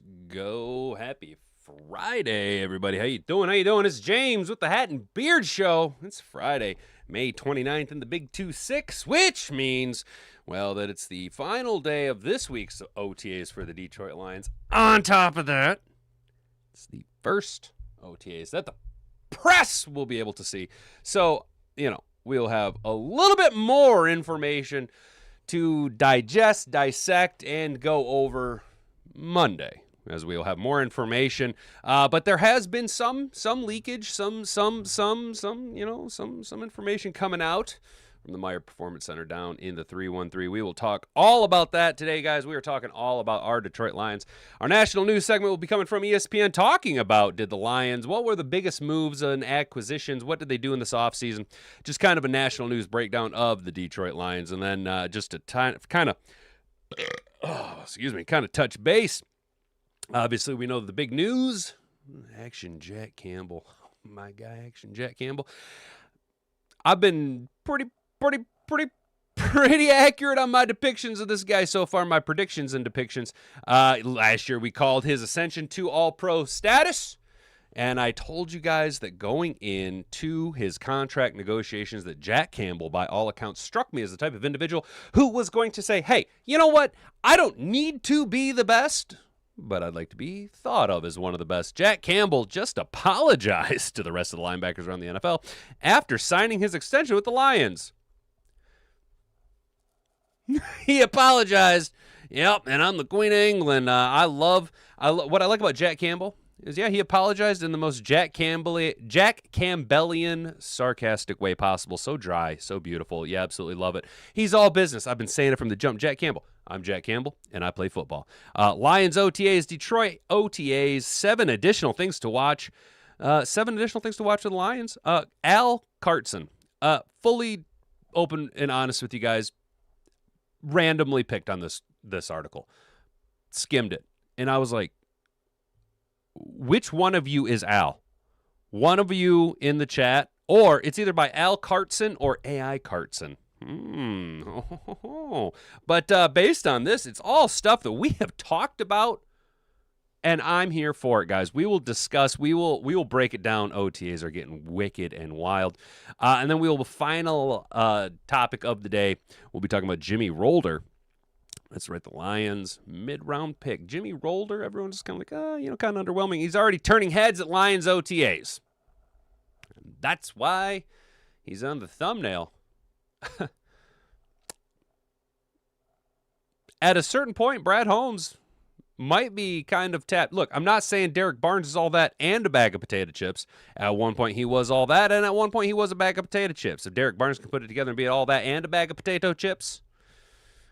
Let's go. Happy Friday, everybody. How you doing? It's James with the Hat and Beard Show. It's Friday, May 29th in the Big 2-6, which means, well, that it's the final day of this week's OTAs for the Detroit Lions. On top of that, it's the first OTAs that the press will be able to see. So, we'll have a little bit more information to digest, dissect, and go over Monday, as we'll have more information. But there has been some leakage, some information coming out from the Meyer Performance Center down in the 313. We will talk all about that today, guys. We are talking all about our Detroit Lions. Our national news segment will be coming from ESPN, talking about what were the biggest moves and acquisitions, what did they do in this offseason, just kind of a national news breakdown of the Detroit Lions, and then just to kind of touch base. Obviously, we know the big news, Action Jack Campbell. My guy, Action Jack Campbell. I've been pretty accurate on my depictions of this guy so far, my predictions and depictions. Last year, we called his ascension to all-pro status, and I told you guys that going into his contract negotiations that Jack Campbell, by all accounts, struck me as the type of individual who was going to say, hey, you know what? I don't need to be the best, but I'd like to be thought of as one of the best. Jack Campbell just apologized to the rest of the linebackers around the NFL after signing his extension with the Lions. He apologized. Yep, and I'm the Queen of England. What I like about Jack Campbell is, he apologized in the most Jack Campbellian sarcastic way possible. So dry, so beautiful. Yeah, absolutely love it. He's all business. I've been saying it from the jump. Jack Campbell. I'm Jack Campbell, and I play football. Lions OTAs, Detroit OTAs, 7 additional things to watch. 7 additional things to watch for the Lions. Al Cartson, fully open and honest with you guys, randomly picked on this article. Skimmed it. And I was like, which one of you is Al? One of you in the chat, or it's either by Al Cartson or AI Cartson. But based on this, it's all stuff that we have talked about, and I'm here for it, guys. We will discuss. We will break it down. OTAs are getting wicked and wild, and then the final topic of the day, we'll be talking about Jimmy Rolder. That's right, the Lions mid-round pick. Jimmy Rolder, everyone's just kind of like, kind of underwhelming. He's already turning heads at Lions OTAs. And that's why he's on the thumbnail. At a certain point, Brad Holmes might be kind of tapped. Look, I'm not saying Derek Barnes is all that and a bag of potato chips. At one point, he was all that, and at one point, he was a bag of potato chips. If Derek Barnes can put it together and be all that and a bag of potato chips,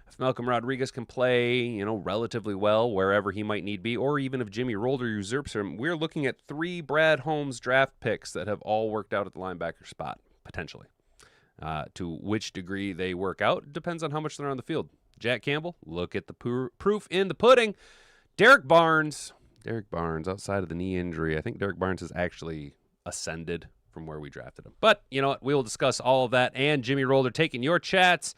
if Malcolm Rodriguez can play, relatively well wherever he might need to be, or even if Jimmy Rolder usurps him, we're looking at 3 Brad Holmes draft picks that have all worked out at the linebacker spot, potentially. To which degree they work out depends on how much they're on the field. Jack Campbell, look at the proof in the pudding. Derek Barnes, outside of the knee injury, I think Derek Barnes has actually ascended from where we drafted him. But you know what? We will discuss all of that and Jimmy Rolder taking your chats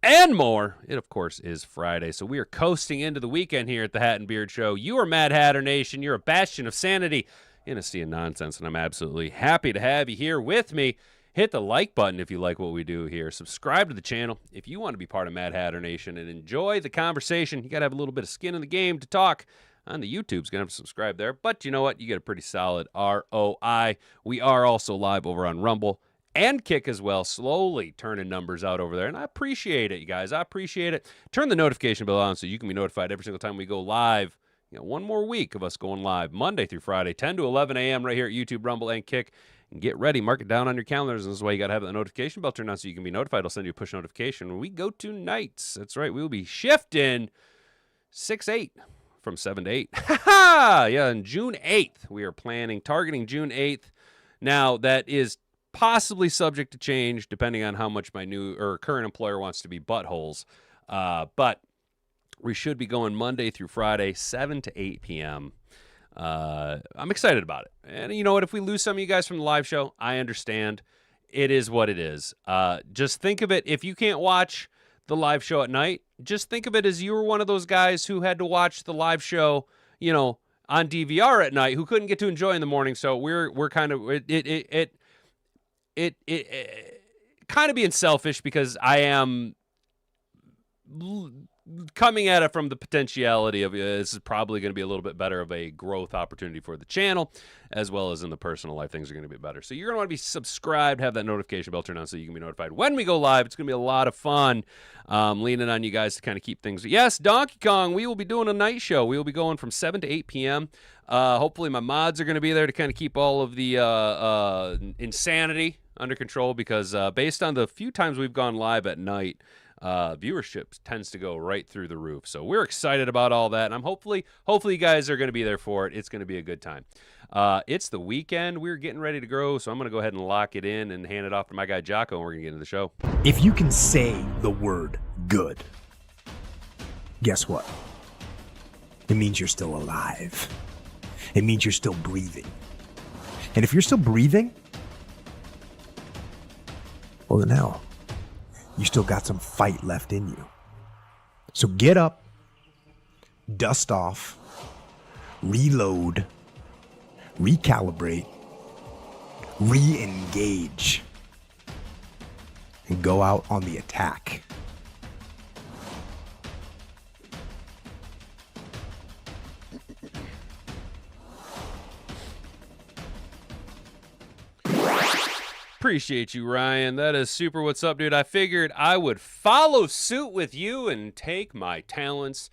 and more. It, of course, is Friday, so we are coasting into the weekend here at the Hat and Beard Show. You are Mad Hatter Nation. You're a bastion of sanity in a sea of nonsense, and I'm absolutely happy to have you here with me. Hit the like button if you like what we do here. Subscribe to the channel if you want to be part of Mad Hatter Nation and enjoy the conversation. You got to have a little bit of skin in the game to talk on the YouTube's going to have to subscribe there. But you know what? You get a pretty solid ROI. We are also live over on Rumble and Kick as well, slowly turning numbers out over there. And I appreciate it, you guys. I appreciate it. Turn the notification bell on so you can be notified every single time we go live. One more week of us going live, Monday through Friday, 10 to 11 a.m. right here at YouTube, Rumble, and Kick. And get ready. Mark it down on your calendars. This is why you got to have the notification bell turned on so you can be notified. I'll send you a push notification when we go to nights. That's right. We will be shifting 6-8 from 7 to 8. Yeah, on June 8th, we are targeting June 8th. Now, that is possibly subject to change depending on how much my new or current employer wants to be buttholes. But we should be going Monday through Friday, 7 to 8 p.m. I'm excited about it. And you know what? If we lose some of you guys from the live show, I understand. It is what it is. Just think of it. If you can't watch the live show at night, just think of it as you were one of those guys who had to watch the live show, on DVR at night who couldn't get to enjoy in the morning. So we're kind of it kind of being selfish because I am coming at it from the potentiality of this is probably going to be a little bit better of a growth opportunity for the channel, as well as in the personal life, things are going to be better. So you're going to want to be subscribed, have that notification bell turned on so you can be notified when we go live. It's going to be a lot of fun, leaning on you guys to kind of keep things. Yes, Donkey Kong, we will be doing a night show. We will be going from 7 to 8 p.m. Hopefully my mods are going to be there to kind of keep all of the insanity under control because based on the few times we've gone live at night, viewership tends to go right through the roof. So we're excited about all that, and I'm hopefully you guys are going to be there for it. It's going to be a good time. It's the weekend. We're getting ready to grow, so I'm going to go ahead and lock it in and hand it off to my guy Jocko, and we're going to get into the show. If you can say the word good, guess what? It means you're still alive. It means you're still breathing. And if you're still breathing, well then hell, you still got some fight left in you. So get up, dust off, reload, recalibrate, re-engage, and go out on the attack. Appreciate you, Ryan. That is super. What's up, dude? I figured I would follow suit with you and take my talents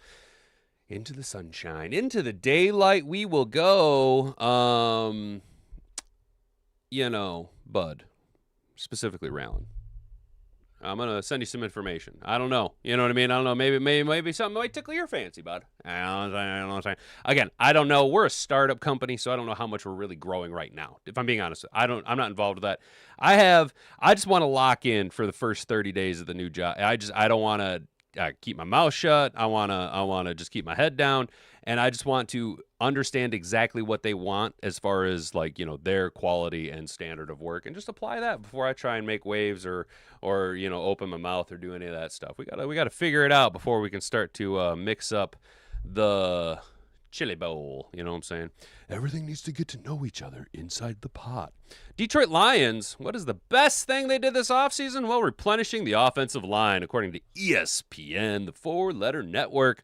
into the sunshine, into the daylight. We will go, Bud, specifically Rallin. I'm going to send you some information. I don't know. You know what I mean? I don't know. Maybe something might tickle your fancy, bud. I don't know. Again, I don't know. We're a startup company, so I don't know how much we're really growing right now. If I'm being honest, I'm not involved with that. I just want to lock in for the first 30 days of the new job. I don't want to keep my mouth shut. I want to just keep my head down, and I just want to understand exactly what they want as far as their quality and standard of work, and just apply that before I try and make waves or open my mouth or do any of that stuff. We gotta figure it out before we can start to mix up the chili bowl. You know what I'm saying? Everything needs to get to know each other inside the pot. Detroit Lions, what is the best thing they did this offseason? Well, replenishing the offensive line, according to ESPN, the four-letter network.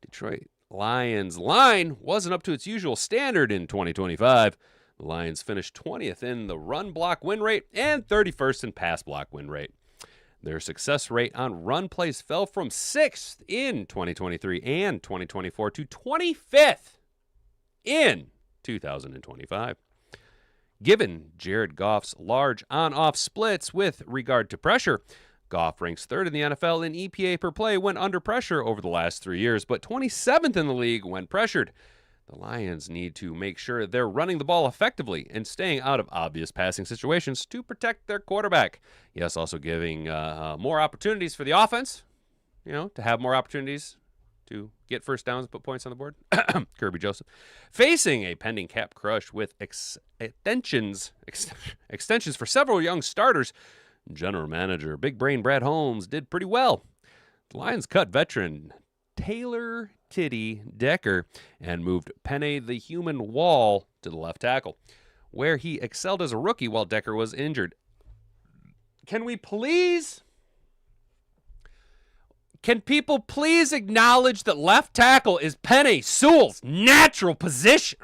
Detroit Lions line wasn't up to its usual standard in 2025. The Lions finished 20th in the run block win rate and 31st in pass block win rate. Their success rate on run plays fell from 6th in 2023 and 2024 to 25th in 2025. Given Jared Goff's large on-off splits with regard to pressure, Goff ranks 3rd in the NFL in EPA per play when under pressure over the last 3 years, but 27th in the league when pressured. The Lions need to make sure they're running the ball effectively and staying out of obvious passing situations to protect their quarterback. Yes, also giving more opportunities for the offense, to have more opportunities to get first downs and put points on the board. Kirby Joseph. Facing a pending cap crush with extensions for several young starters, General Manager Big Brain Brad Holmes did pretty well. The Lions cut veteran Taylor Titty Decker and moved Penny the Human Wall to the left tackle, where he excelled as a rookie while Decker was injured. Can people please acknowledge that left tackle is Penei Sewell's natural position?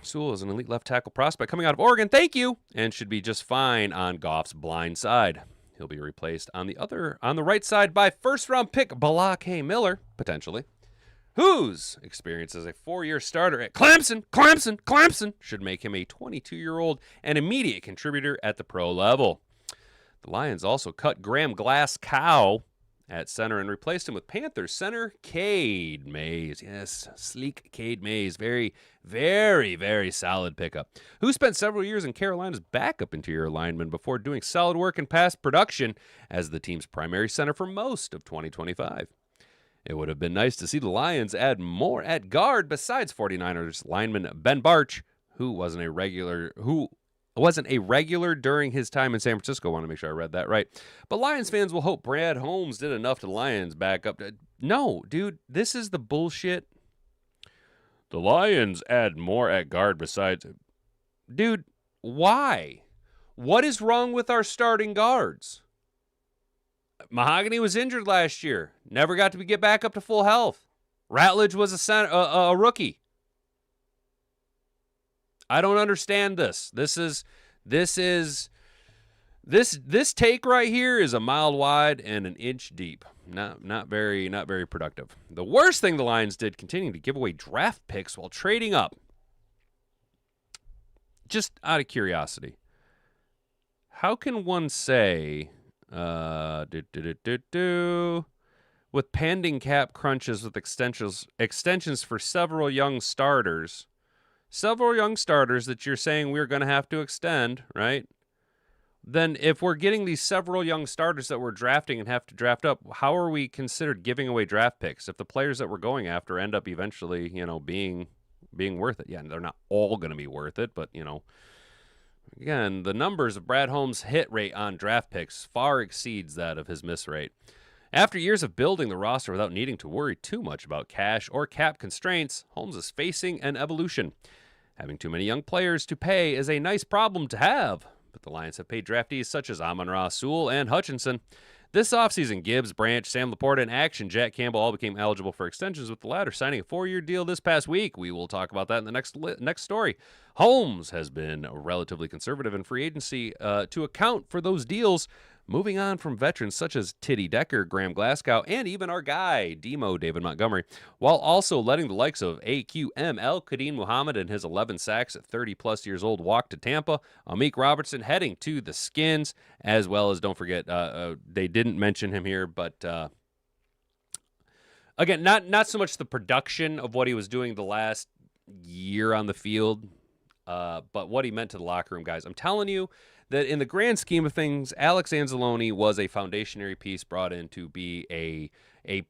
Sewell is an elite left tackle prospect coming out of Oregon, thank you, and should be just fine on Goff's blind side. He'll be replaced on the right side by first-round pick Balake Miller, potentially, whose experience as a 4-year starter at Clemson should make him a 22-year-old and immediate contributor at the pro level. The Lions also cut Graham Glasgow at center and replaced him with Panthers center Cade Mays. Yes, sleek Cade Mays. Very, very, very solid pickup. Who spent several years in Carolina's backup interior lineman before doing solid work in pass production as the team's primary center for most of 2025. It would have been nice to see the Lions add more at guard besides 49ers lineman Ben Barch, who wasn't a regular during his time in San Francisco. I want to make sure I read that right. But Lions fans will hope Brad Holmes did enough to the Lions backup. No, dude, this is the bullshit. The Lions add more at guard besides. Dude, why? What is wrong with our starting guards? Mahogany was injured last year. Never got to get back up to full health. Ratledge was a rookie. I don't understand this. This take right here is a mile wide and an inch deep. Not very productive. The worst thing the Lions did, continuing to give away draft picks while trading up. Just out of curiosity, how can one say, with pending cap crunches with extensions for several young starters that you're saying we're going to have to extend, right? Then if we're getting these several young starters that we're drafting and have to draft up, how are we considered giving away draft picks if the players that we're going after end up eventually, being worth it? Yeah, they're not all going to be worth it, but, again, the numbers of Brad Holmes' hit rate on draft picks far exceeds that of his miss rate. After years of building the roster without needing to worry too much about cash or cap constraints, Holmes is facing an evolution. Having too many young players to pay is a nice problem to have, but the Lions have paid draftees such as Amon-Ra, Sewell, and Hutchinson. This offseason, Gibbs, Branch, Sam Laporta, and Action Jack Campbell all became eligible for extensions, with the latter signing a 4-year deal this past week. We will talk about that in the next story. Holmes has been relatively conservative in free agency to account for those deals, moving on from veterans such as Titty Decker, Graham Glasgow, and even our guy, Demo David Montgomery, while also letting the likes of AQM Kadeem Muhammad and his 11 sacks at 30-plus years old walk to Tampa, Amik Robertson heading to the Skins, as well as, don't forget, they didn't mention him here, but again, not so much the production of what he was doing the last year on the field, but what he meant to the locker room, guys. I'm telling you, that in the grand scheme of things, Alex Anzalone was a foundationary piece brought in to be a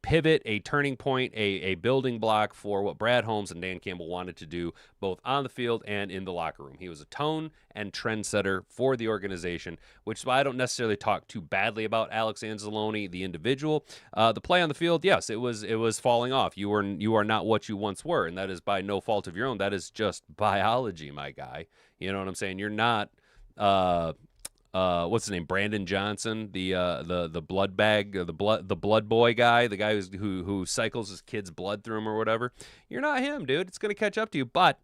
pivot, a turning point, a building block for what Brad Holmes and Dan Campbell wanted to do, both on the field and in the locker room. He was a tone and trendsetter for the organization, which is why I don't necessarily talk too badly about Alex Anzalone, the individual. The play on the field, yes, it was falling off. You are not what you once were, and that is by no fault of your own. That is just biology, my guy. You know what I'm saying? You're not what's his name? Brandon Johnson, the blood bag, the blood boy guy, the guy who cycles his kid's blood through him or whatever. You're not him, dude. It's gonna catch up to you. But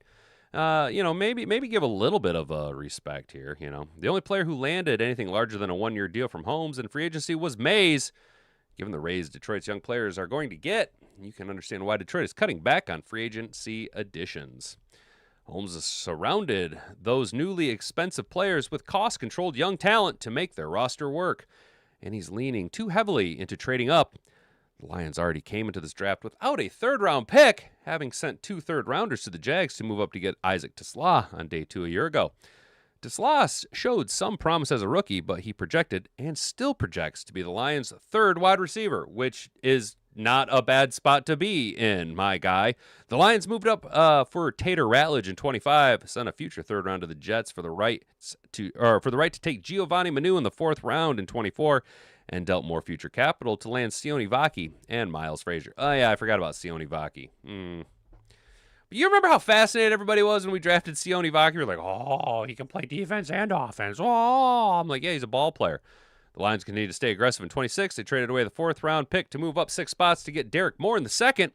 maybe give a little bit of respect here. The only player who landed anything larger than a 1-year deal from Holmes in free agency was Mays. Given the raise Detroit's young players are going to get, you can understand why Detroit is cutting back on free agency additions. Holmes has surrounded those newly expensive players with cost-controlled young talent to make their roster work, and he's leaning too heavily into trading up. The Lions already came into this draft without a third-round pick, having sent 2 third-rounders to the Jags to move up to get Isaac TeSlaa on day 2 a year ago. TeSlaa showed some promise as a rookie, but he projected and still projects to be the Lions' 3rd wide receiver, which is not a bad spot to be in, my guy. The Lions moved up for Tater Ratledge in 25, sent a future 3rd round to the Jets for the right to take Giovanni Manu in the 4th round in 24, and dealt more future capital to land Sione Vaki and Miles Frazier. Oh yeah, I forgot about Sione Vaki. But you remember how fascinated everybody was when we drafted Sione Vaki? We were like, oh, he can play defense and offense. Oh, I'm like, yeah, he's a ball player. The Lions continue to stay aggressive in 26. They traded away the 4th round pick to move up 6 spots to get Derek Moore in the 2nd,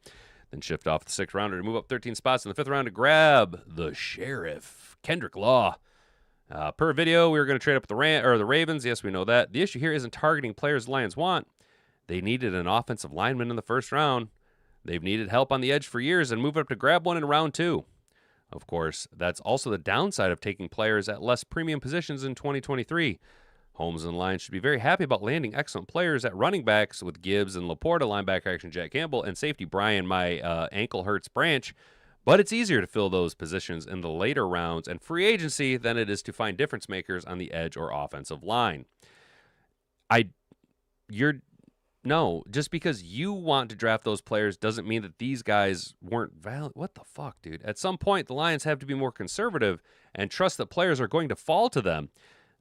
then shift off the 6th rounder to move up 13 spots in the 5th round to grab the Sheriff, Kendrick Law. Per video, we were going to trade up the Ravens. Yes, we know that. The issue here isn't targeting players the Lions want. They needed an offensive lineman in the 1st round. They've needed help on the edge for years and moved up to grab one in round 2. Of course, that's also the downside of taking players at less premium positions in 2023. Holmes and the Lions should be very happy about landing excellent players at running backs with Gibbs and Laporta, linebacker action Jack Campbell, and safety Brian, my ankle hurts Branch. But it's easier to fill those positions in the later rounds and free agency than it is to find difference makers on the edge or offensive line. Just because you want to draft those players doesn't mean that these guys weren't valid. What the fuck, dude? At some point, the Lions have to be more conservative and trust that players are going to fall to them.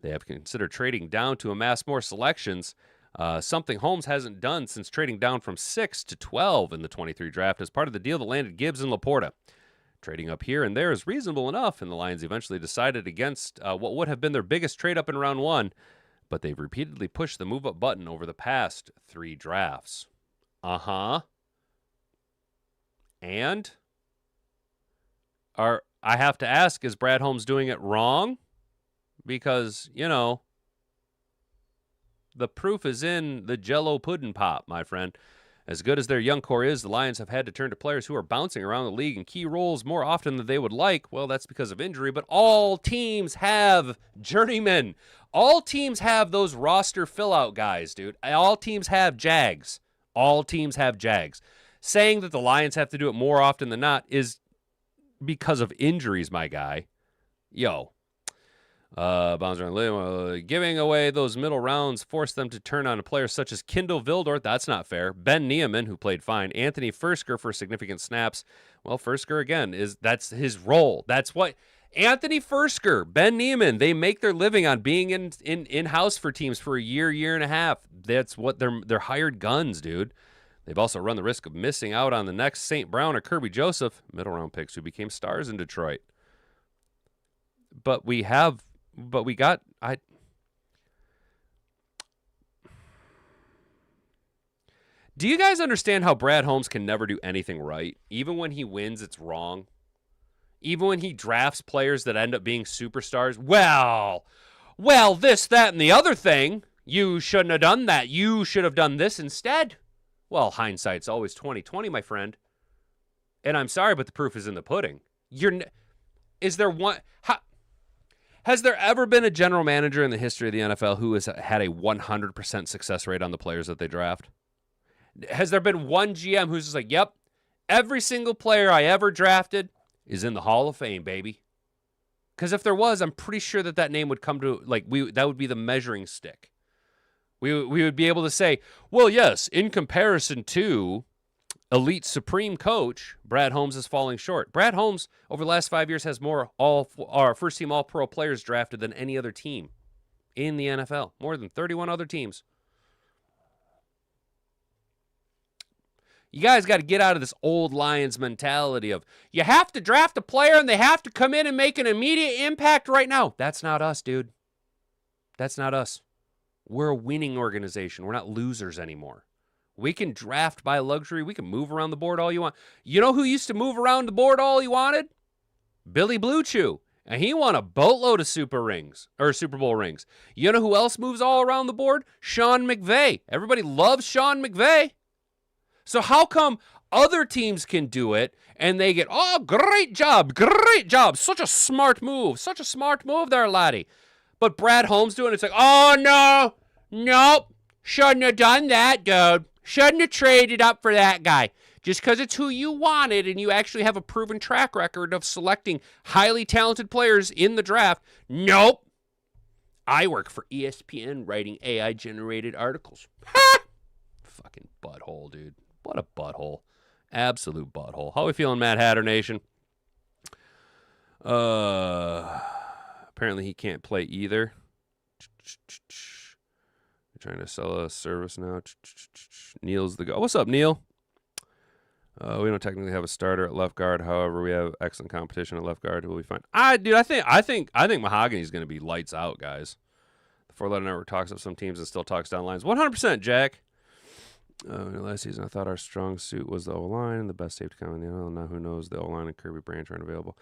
They have considered trading down to amass more selections. Something Holmes hasn't done since trading down from 6 to 12 in the 23 draft as part of the deal that landed Gibbs and Laporta. Trading up here and there is reasonable enough, and the Lions eventually decided against what would have been their biggest trade up in round 1, but they've repeatedly pushed the move-up button over the past 3 drafts. And I have to ask, is Brad Holmes doing it wrong? Because, the proof is in the Jell-O pudding pop, my friend. As good as their young core is, the Lions have had to turn to players who are bouncing around the league in key roles more often than they would like. Well, that's because of injury, but all teams have journeymen. All teams have those roster fill-out guys, dude. All teams have Jags. All teams have Jags. Saying that the Lions have to do it more often than not is because of injuries, my guy. Bounds around. Giving away those middle rounds forced them to turn on a player such as Kindle Vildor. That's not fair. Ben Niemann, who played fine. Anthony Fursker for significant snaps. Well, Fursker, again, that's his role. That's what Anthony Fursker, Ben Niemann, they make their living on being in-house for teams for a year and a half. That's what they're hired guns, dude. They've also run the risk of missing out on the next St. Brown or Kirby Joseph, middle-round picks who became stars in Detroit. Do you guys understand how Brad Holmes can never do anything right? Even when he wins, it's wrong. Even when he drafts players that end up being superstars. Well, this, that, and the other thing. You shouldn't have done that. You should have done this instead. Well, hindsight's always 20/20, my friend. And I'm sorry, but the proof is in the pudding. Has there ever been a general manager in the history of the NFL who has had a 100% success rate on the players that they draft? Has there been one GM who's just like, yep, every single player I ever drafted is in the Hall of Fame, baby? Because if there was, I'm pretty sure that name would come to, that would be the measuring stick. We would be able to say, well, yes, in comparison to elite supreme coach, Brad Holmes is falling short. Brad Holmes, over the last 5 years, has more first-team All-Pro players drafted than any other team in the NFL. More than 31 other teams. You guys got to get out of this old Lions mentality of, you have to draft a player and they have to come in and make an immediate impact right now. That's not us, dude. That's not us. We're a winning organization. We're not losers anymore. We can draft by luxury. We can move around the board all you want. You know who used to move around the board all he wanted? Billy Blue Chew. And he won a boatload of Super Bowl rings. You know who else moves all around the board? Sean McVay. Everybody loves Sean McVay. So how come other teams can do it and they get, oh, great job, such a smart move there, laddie. But Brad Holmes doing it's like, oh, nope, shouldn't have done that, dude. Shouldn't have traded up for that guy. Just because it's who you wanted and you actually have a proven track record of selecting highly talented players in the draft. Nope. I work for ESPN writing AI-generated articles. Ha! Fucking butthole, dude. What a butthole. Absolute butthole. How are we feeling, Mad Hatter Nation? Apparently he can't play either. They're trying to sell a service now. Neil's the guy. What's up, Neil? We don't technically have a starter at left guard. However, we have excellent competition at left guard. We'll be fine. I think Mahogany's going to be lights out, guys. The four-letter network talks up some teams and still talks down lines. 100%, Jack. Last season, I thought our strong suit was the O-line, the best safety coming in the NFL. Now who knows? The O-line and Kirby Branch aren't available.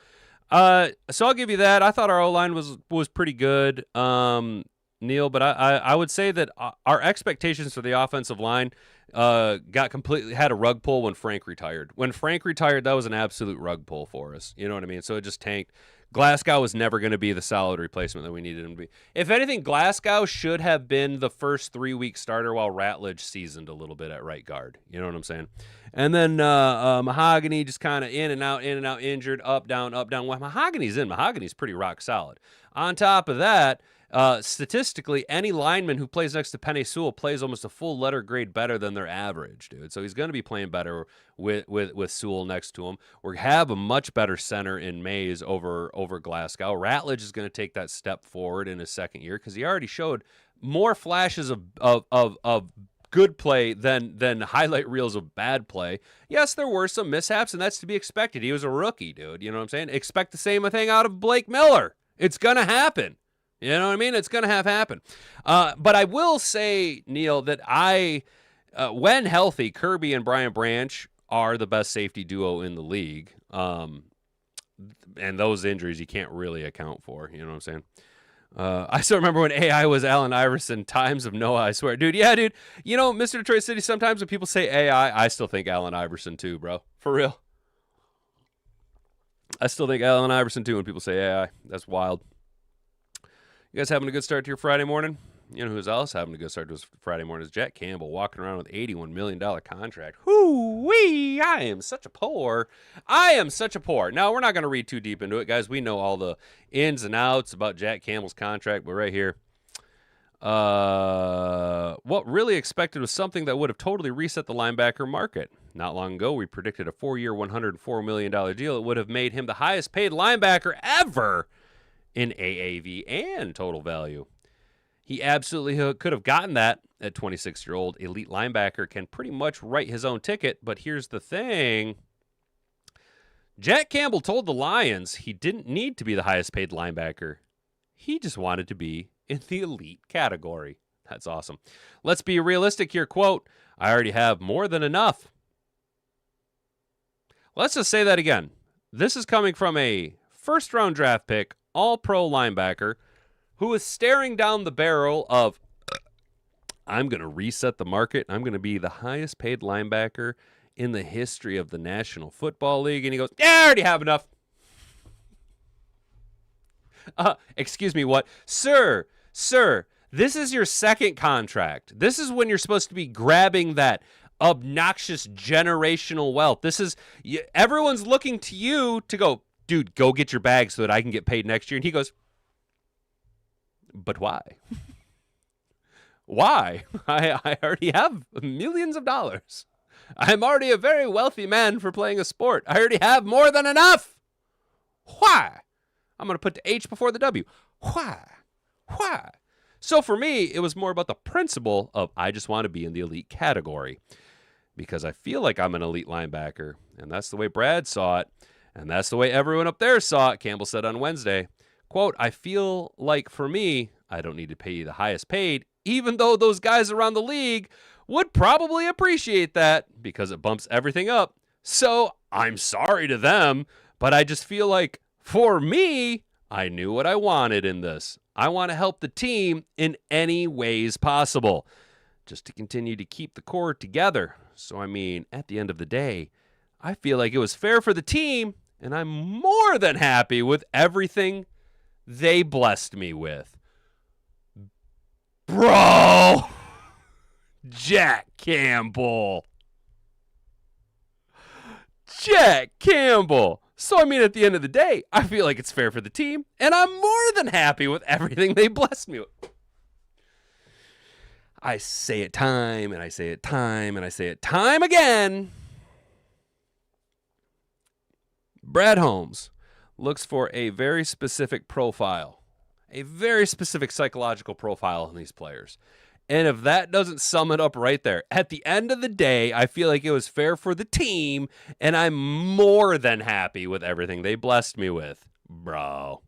So I'll give you that. I thought our O-line was pretty good, Neil, but I would say that our expectations for the offensive line had a rug pull when Frank retired. When Frank retired, that was an absolute rug pull for us. You know what I mean? So it just tanked. Glasgow was never going to be the solid replacement that we needed him to be. If anything, Glasgow should have been the first 3-week starter while Ratledge seasoned a little bit at right guard. You know what I'm saying? And then Mahogany just kind of in and out, injured, up, down. Well, Mahogany's in. Mahogany's pretty rock solid. On top of that, statistically, any lineman who plays next to Penei Sewell plays almost a full letter grade better than their average, dude. So he's going to be playing better with Sewell next to him. We have a much better center in Mays over Glasgow. Ratledge is going to take that step forward in his second year because he already showed more flashes of good play than highlight reels of bad play. Yes, there were some mishaps, and that's to be expected. He was a rookie, dude. You know what I'm saying? Expect the same thing out of Blake Miller. It's going to happen. You know what I mean? It's going to happen. But I will say, Neil, that when healthy, Kirby and Brian Branch are the best safety duo in the league. And those injuries you can't really account for. You know what I'm saying? I still remember when AI was Allen Iverson, times of Noah, I swear. Dude, yeah, dude. You know, Mr. Detroit City, sometimes when people say AI, I still think Allen Iverson too, bro. For real. I still think Allen Iverson too when people say AI. That's wild. You guys having a good start to your Friday morning? You know who's else having a good start to his Friday morning is Jack Campbell, walking around with $81 million contract. Whoo-wee! I am such a poor. Now, we're not going to read too deep into it, guys. We know all the ins and outs about Jack Campbell's contract, but right here, what really expected was something that would have totally reset the linebacker market. Not long ago, we predicted a 4-year, $104 million deal. It would have made him the highest paid linebacker ever in AAV and total value. He absolutely could have gotten that at 26-year-old elite linebacker, can pretty much write his own ticket. But here's the thing. Jack Campbell told the Lions he didn't need to be the highest paid linebacker. He just wanted to be in the elite category. That's awesome. Let's be realistic here. Quote, I already have more than enough. Let's just say that again. This is coming from a first-round draft pick, all-pro linebacker, who is staring down the barrel of, I'm going to reset the market. I'm going to be the highest paid linebacker in the history of the National Football League. And he goes, yeah, I already have enough. Excuse me, what? Sir, this is your second contract. This is when you're supposed to be grabbing that obnoxious generational wealth. Everyone's looking to you to go, dude, go get your bag so that I can get paid next year. And he goes, but why? Why? I already have millions of dollars. I'm already a very wealthy man for playing a sport. I already have more than enough. Why? I'm going to put the H before the W. Why? So for me, it was more about the principle of I just want to be in the elite category because I feel like I'm an elite linebacker. And that's the way Brad saw it. And that's the way everyone up there saw it. Campbell said on Wednesday, quote, I feel like for me, I don't need to pay the highest paid, even though those guys around the league would probably appreciate that because it bumps everything up. So I'm sorry to them, but I just feel like for me, I knew what I wanted in this. I want to help the team in any ways possible, just to continue to keep the core together. So, I mean, at the end of the day, I feel like it was fair for the team, and I'm more than happy with everything they blessed me with. Bro! Jack Campbell. So, I mean, at the end of the day, I feel like it's fair for the team, and I'm more than happy with everything they blessed me with. I say it time, and I say it time, and I say it time again. Brad Holmes looks for a very specific profile, a very specific psychological profile in these players. And if that doesn't sum it up right there, at the end of the day, I feel like it was fair for the team, and I'm more than happy with everything they blessed me with, bro.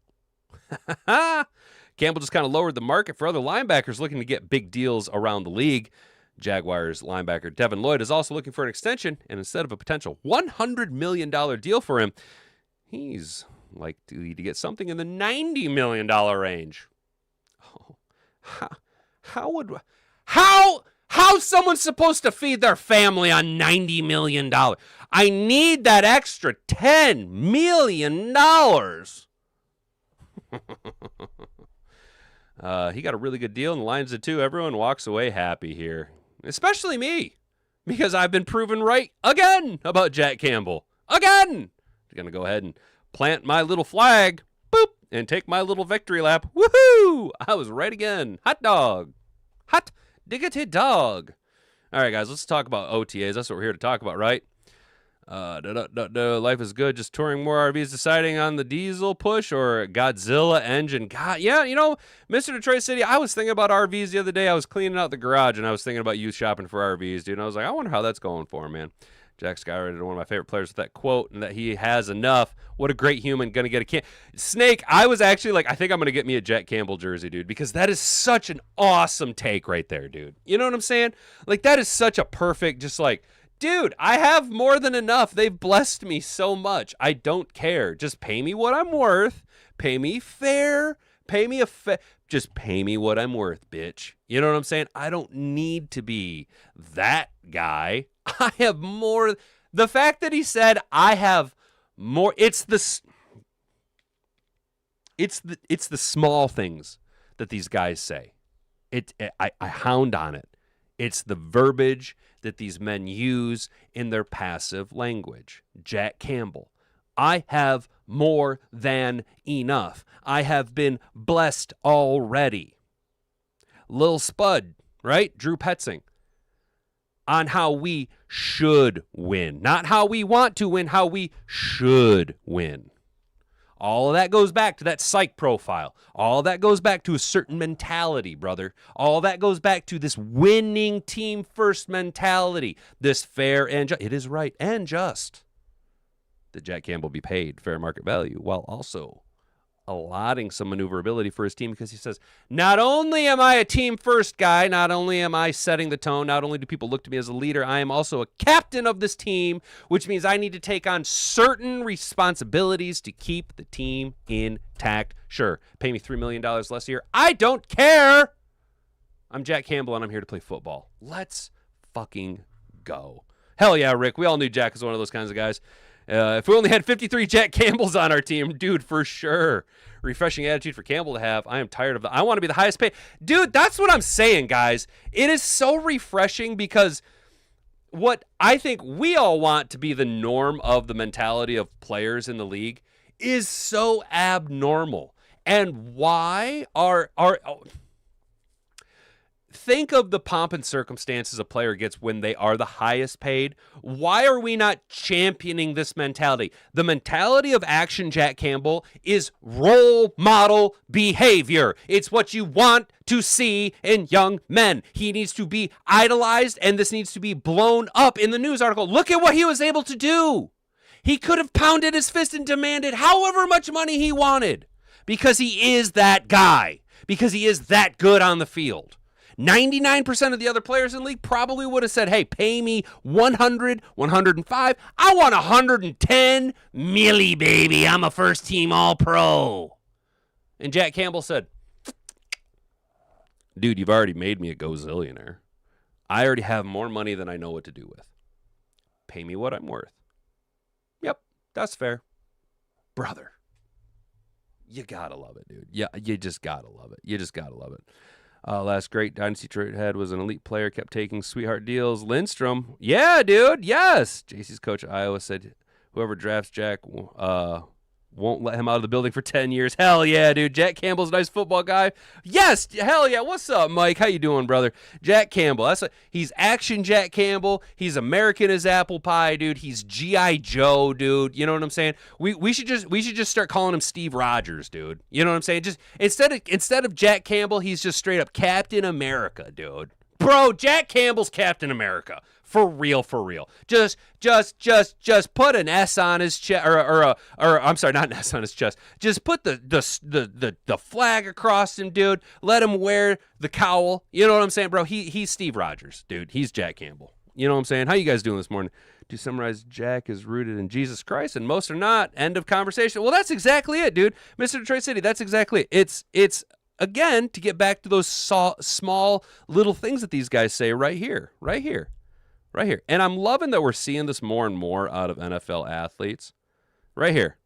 Campbell just kind of lowered the market for other linebackers looking to get big deals around the league. Jaguars linebacker Devin Lloyd is also looking for an extension, and instead of a potential $100 million deal for him, he's likely to get something in the $90 million range. Oh, how's someone supposed to feed their family on $90 million? I need that extra $10 million. He got a really good deal, and the Lions did too. Everyone walks away happy here, especially me, because I've been proven right again about Jack Campbell. Again! I'm going to go ahead and plant my little flag, boop, and take my little victory lap. Woohoo! I was right again. Hot dog. Hot diggity dog. All right, guys, let's talk about OTAs. That's what we're here to talk about, right? Life is good. Just touring more RVs, deciding on the diesel push or Godzilla engine. God, yeah, Mr. Detroit City, I was thinking about RVs the other day. I was cleaning out the garage, and I was thinking about youth shopping for RVs, dude. And I was like, I wonder how that's going for him, man. Jack skyrocketed one of my favorite players with that quote, and that he has enough. What a great human. Gonna get a Snake, I was actually like, I think I'm gonna get me a Jack Campbell jersey, dude, because that is such an awesome take right there, dude. You know what I'm saying? Like, that is such a perfect, just like, dude, I have more than enough. They've blessed me so much. I don't care. Just pay me what I'm worth. Pay me fair. Just pay me what I'm worth, bitch. You know what I'm saying? I don't need to be that guy. I have more. The fact that he said I have more, it's the small things that these guys say. I hound on it. It's the verbiage that these men use in their passive language. Jack Campbell. I have more than enough. I have been blessed already. Lil Spud, right? Drew Petzing. On how we should win. Not how we want to win, how we should win. All of that goes back to that psych profile. All of that goes back to a certain mentality, brother. All of that goes back to this winning team first mentality. This fair and just. It is right and just that Jack Campbell be paid fair market value while also allotting some maneuverability for his team, because he says, not only am I a team first guy, not only am I setting the tone, not only do people look to me as a leader, I am also a captain of this team, which means I need to take on certain responsibilities to keep the team intact. Sure, pay me $3 million less a year. I don't care. I'm Jack Campbell, and I'm here to play football. Let's fucking go. Hell yeah, Rick. We all knew Jack was one of those kinds of guys. If we only had 53 Jack Campbells on our team, dude, for sure. Refreshing attitude for Campbell to have. I am tired of that. I want to be the highest paid. Dude, that's what I'm saying, guys. It is so refreshing, because what I think we all want to be the norm of the mentality of players in the league is so abnormal. And why are think of the pomp and circumstances a player gets when they are the highest paid. Why are we not championing this mentality? The mentality of Action Jack Campbell is role model behavior. It's what you want to see in young men. He needs to be idolized, and this needs to be blown up in the news article. Look at what he was able to do. He could have pounded his fist and demanded however much money he wanted, because he is that guy, because he is that good on the field. 99% of the other players in the league probably would have said, hey, pay me 100, 105. I want 110 milli, baby. I'm a first team all-pro. And Jack Campbell said, dude, you've already made me a gozillionaire. I already have more money than I know what to do with. Pay me what I'm worth. Yep, that's fair. Brother, you gotta love it, dude. Yeah, you just gotta love it. You just gotta love it. Last great dynasty trade had was an elite player, kept taking sweetheart deals. Lindstrom. Yeah, dude. Yes. JC's coach at Iowa said whoever drafts Jack won't let him out of the building for 10 years. Hell yeah, dude. Jack Campbell's a nice football guy. Yes. Hell yeah. What's up, Mike? How you doing, brother? Jack Campbell. He's Action Jack Campbell. He's American as apple pie, dude. He's G.I. Joe, dude. You know what I'm saying? We should just start calling him Steve Rogers, dude. You know what I'm saying? Just instead of Jack Campbell, he's just straight up Captain America, dude. Bro, Jack Campbell's Captain America. For real, for real. Just put an S on his chest, or I'm sorry, not an S on his chest. Just put the flag across him, dude. Let him wear the cowl. You know what I'm saying, bro? He's Steve Rogers, dude. He's Jack Campbell. You know what I'm saying? How you guys doing this morning? To summarize, Jack is rooted in Jesus Christ, and most are not. End of conversation. Well, that's exactly it, dude. Mr. Detroit City, that's exactly it. It's again, to get back to those small little things that these guys say right here. And I'm loving that we're seeing this more and more out of NFL athletes. Right here.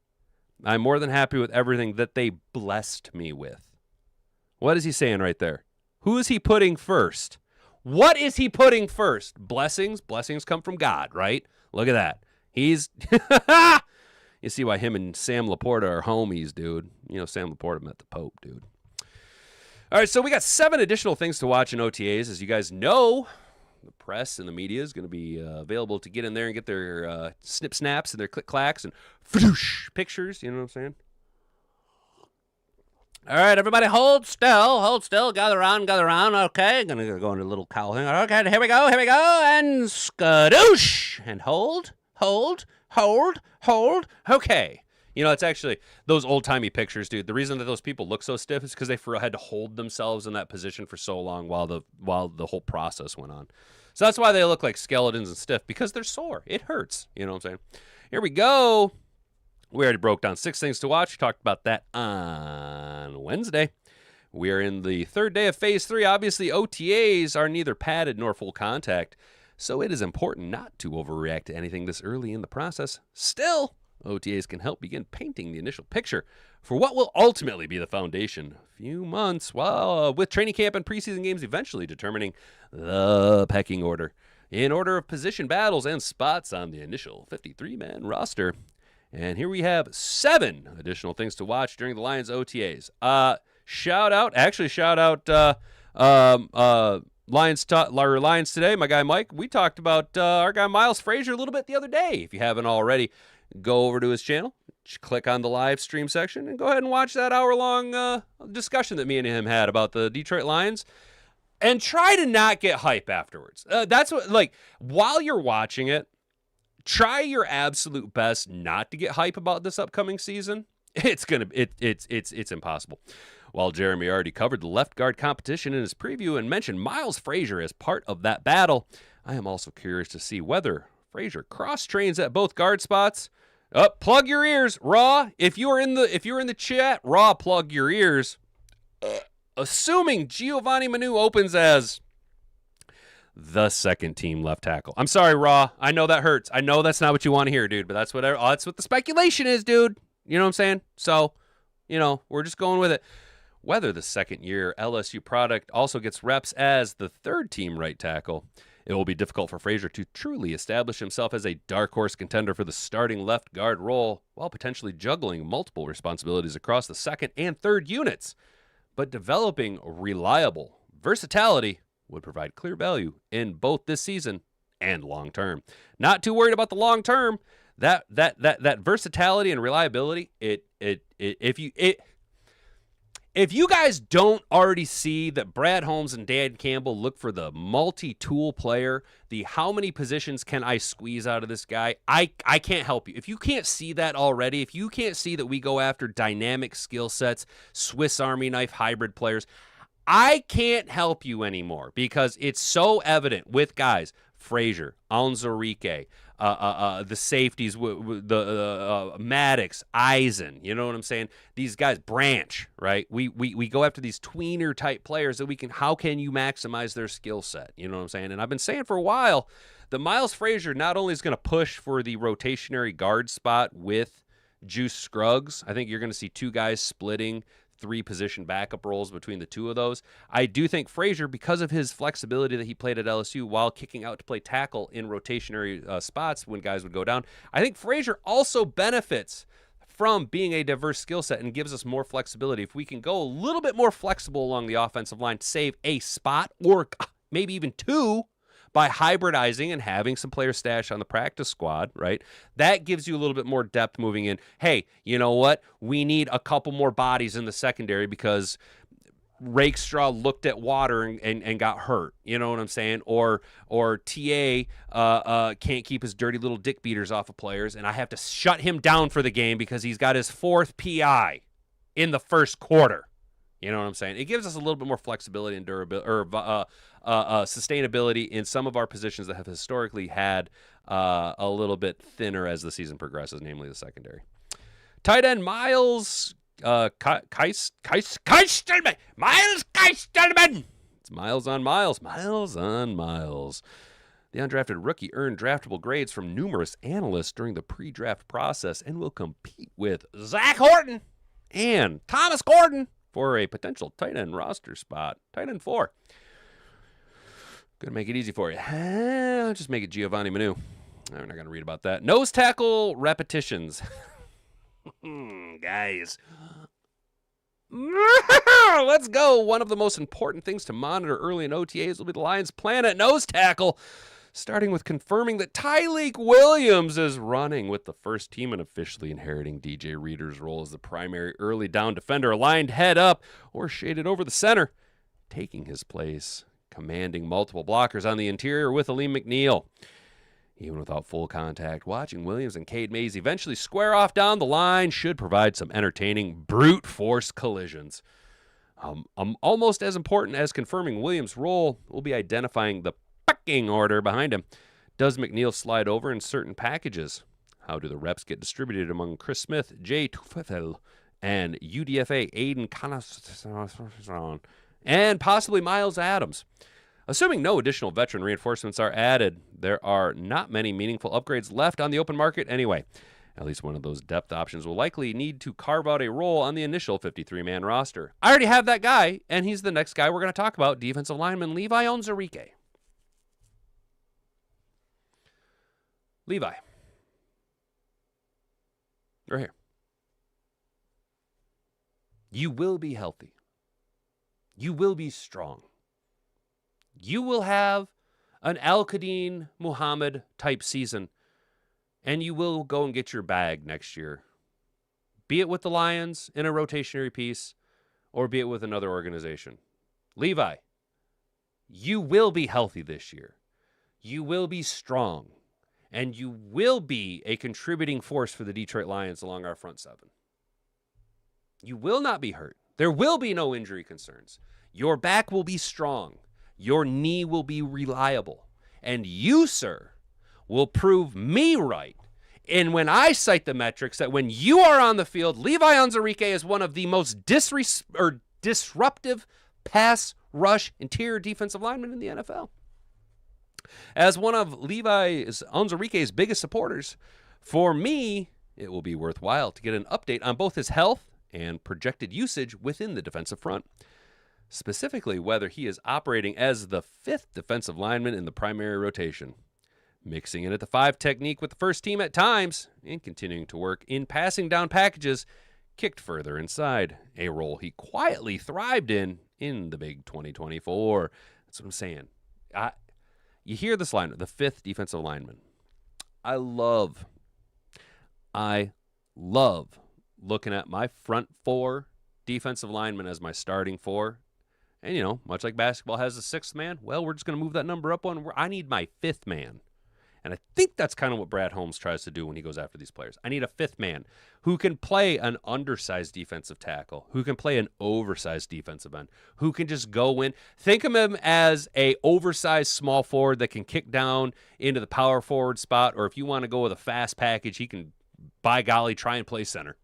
I'm more than happy with everything that they blessed me with. What is he saying right there? Who is he putting first? What is he putting first? Blessings. Blessings come from God, right? Look at that. He's... You see why him and Sam Laporta are homies, dude. You know, Sam Laporta met the Pope, dude. All right, so we got 7 additional things to watch in OTAs. As you guys know, The press and the media is going to be available to get in there and get their snip snaps and their click clacks and pictures. You know what I'm saying? All right, everybody, hold still, gather around. Okay, gonna go into a little cowl thing. Okay, here we go, and skadoosh, and hold. Okay. You know, it's actually those old-timey pictures, dude. The reason that those people look so stiff is because they had to hold themselves in that position for so long while the whole process went on. So that's why they look like skeletons and stiff, because they're sore. It hurts. You know what I'm saying? Here we go. We already broke down 6 things to watch. We talked about that on Wednesday. We are in the 3rd day of Phase 3. Obviously, OTAs are neither padded nor full contact, so it is important not to overreact to anything this early in the process. Still, OTAs can help begin painting the initial picture for what will ultimately be the foundation. A few months, with training camp and preseason games eventually determining the pecking order in order of position battles and spots on the initial 53-man roster. And here we have 7 additional things to watch during the Lions OTAs. Shout out Lions Today, my guy Mike. We talked about our guy Miles Frazier a little bit the other day. If you haven't already, go over to his channel, click on the live stream section, and go ahead and watch that hour-long discussion that me and him had about the Detroit Lions. And try to not get hype afterwards. That's what, like, while you're watching it, try your absolute best not to get hype about this upcoming season. It's impossible. While Jeremy already covered the left guard competition in his preview and mentioned Miles Frazier as part of that battle, I am also curious to see whether Frazier cross-trains at both guard spots. Plug your ears, Raw. If you're in the chat, Raw, plug your ears. Assuming Giovanni Manu opens as the second team left tackle. I'm sorry, Raw. I know that hurts. I know that's not what you want to hear, dude, but that's what the speculation is, dude. You know what I'm saying? So, we're just going with it. Whether the second-year LSU product also gets reps as the third team right tackle, it will be difficult for Frazier to truly establish himself as a dark horse contender for the starting left guard role while potentially juggling multiple responsibilities across the second and third units. But developing reliable versatility would provide clear value in both this season and long term. Not too worried about the long term. That versatility and reliability. If you guys don't already see that Brad Holmes and Dan Campbell look for the multi-tool player, the how many positions can I squeeze out of this guy, I can't help you. If you can't see that already, if you can't see that we go after dynamic skill sets, Swiss Army knife hybrid players, I can't help you anymore because it's so evident with guys, Frazier, Alonzarique, the safeties, the Maddox, Eisen, you know what I'm saying? These guys, Branch, right? We go after these tweener type players that how can you maximize their skill set? You know what I'm saying? And I've been saying for a while that Miles Frazier not only is going to push for the rotationary guard spot with Juice Scruggs, I think you're going to see 2 guys splitting 3 position backup roles between the 2 of those. I do think Frazier, because of his flexibility that he played at LSU while kicking out to play tackle in rotationary spots when guys would go down, I think Frazier also benefits from being a diverse skill set and gives us more flexibility. If we can go a little bit more flexible along the offensive line to save a spot or maybe even 2 by hybridizing and having some player stash on the practice squad, right? That gives you a little bit more depth moving in. Hey, you know what? We need a couple more bodies in the secondary because Rakestraw looked at water and got hurt. You know what I'm saying? Or TA can't keep his dirty little dick beaters off of players, and I have to shut him down for the game because he's got his 4th PI in the first quarter. You know what I'm saying? It gives us a little bit more flexibility and durability, or sustainability in some of our positions that have historically had a little bit thinner as the season progresses, namely the secondary. Tight end Miles Keistelman. Miles Keistelman. It's Miles on Miles. Miles on Miles. The undrafted rookie earned draftable grades from numerous analysts during the pre-draft process and will compete with Zach Horton and Thomas Gordon for a potential tight end roster spot. Tight end 4. Gonna make it easy for you. I'll just make it Giovanni Manu. I'm not gonna read about that. Nose tackle repetitions. Guys, Let's go. One of the most important things to monitor early in OTAs will be the Lions' plan at nose tackle, starting with confirming that Tyleik Williams is running with the first team and officially inheriting DJ Reader's role as the primary early down defender, aligned head up or shaded over the center, taking his place, commanding multiple blockers on the interior with Aleem McNeil. Even without full contact, watching Williams and Cade Mays eventually square off down the line should provide some entertaining brute force collisions. Almost as important as confirming Williams' role will be identifying the pecking order behind him. Does McNeil slide over in certain packages? How do the reps get distributed among Chris Smith, Jay Tufel, and UDFA Aiden Kanasron, and possibly Miles Adams? Assuming no additional veteran reinforcements are added, there are not many meaningful upgrades left on the open market anyway. At least one of those depth options will likely need to carve out a role on the initial 53-man roster. I already have that guy, and he's the next guy we're going to talk about, defensive lineman Levi Onwuzurike. Levi. Right here. You will be healthy. You will be strong. You will have an Al-Qadim Muhammad type season, and you will go and get your bag next year. Be it with the Lions in a rotationary piece, or be it with another organization. Levi, you will be healthy this year. You will be strong, and you will be a contributing force for the Detroit Lions along our front seven. You will not be hurt. There will be no injury concerns. Your back will be strong. Your knee will be reliable. And you, sir, will prove me right. And when I cite the metrics that when you are on the field, Levi Onwuzurike is one of the most disruptive pass rush interior defensive linemen in the NFL. As one of Levi Onwuzurike's biggest supporters, for me, it will be worthwhile to get an update on both his health and projected usage within the defensive front. Specifically, whether he is operating as the fifth defensive lineman in the primary rotation, mixing in at the 5 technique with the first team at times, and continuing to work in passing down packages kicked further inside, a role he quietly thrived in the big 2024. That's what I'm saying. You hear this lineman, the fifth defensive lineman. I love looking at my front 4 defensive linemen as my starting 4. And, you know, much like basketball has a 6th man, well, we're just going to move that number up one. I need my 5th man. And I think that's kind of what Brad Holmes tries to do when he goes after these players. I need a 5th man who can play an undersized defensive tackle, who can play an oversized defensive end, who can just go in. Think of him as a oversized small forward that can kick down into the power forward spot, or if you want to go with a fast package, he can, by golly, try and play center.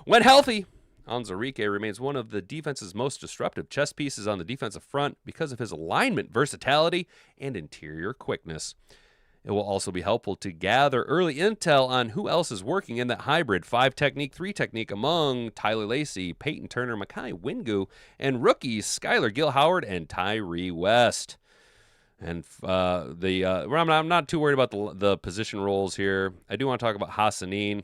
When healthy, Onwuzurike remains one of the defense's most disruptive chess pieces on the defensive front because of his alignment, versatility, and interior quickness. It will also be helpful to gather early intel on who else is working in that hybrid 5 technique, 3 technique among Tyler Lacey, Peyton Turner, Makai Wingu, and rookies Skylar Gill-Howard and Tyree West. And I'm not too worried about the position roles here. I do want to talk about Hassanin.